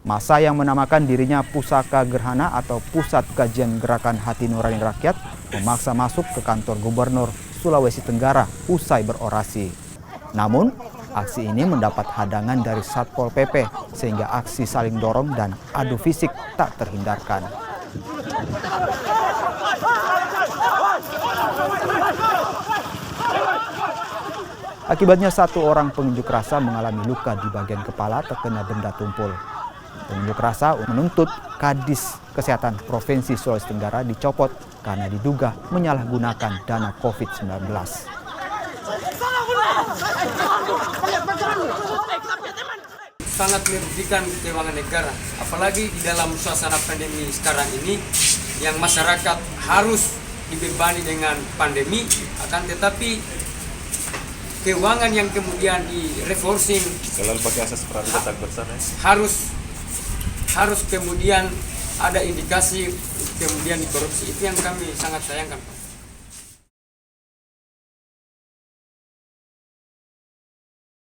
Massa yang menamakan dirinya Pusaka Gerhana atau Pusat Kajian Gerakan Hati Nurani Rakyat memaksa masuk ke kantor Gubernur Sulawesi Tenggara usai berorasi. Namun, aksi ini mendapat hadangan dari Satpol PP sehingga aksi saling dorong dan adu fisik tak terhindarkan. Akibatnya satu orang pengunjuk rasa mengalami luka di bagian kepala terkena benda tumpul. Pengunjuk rasa menuntut Kadis Kesehatan Provinsi Sulawesi Tenggara dicopot karena diduga menyalahgunakan dana COVID-19. Sangat merugikan keuangan negara, apalagi di dalam suasana pandemi sekarang ini yang masyarakat harus dibebani dengan pandemi, akan tetapi keuangan yang kemudian di-reforcing kalau pakai asas praduga tak bersalah harus kemudian ada indikasi kemudian dikorupsi. Itu yang kami sangat sayangkan, Pak.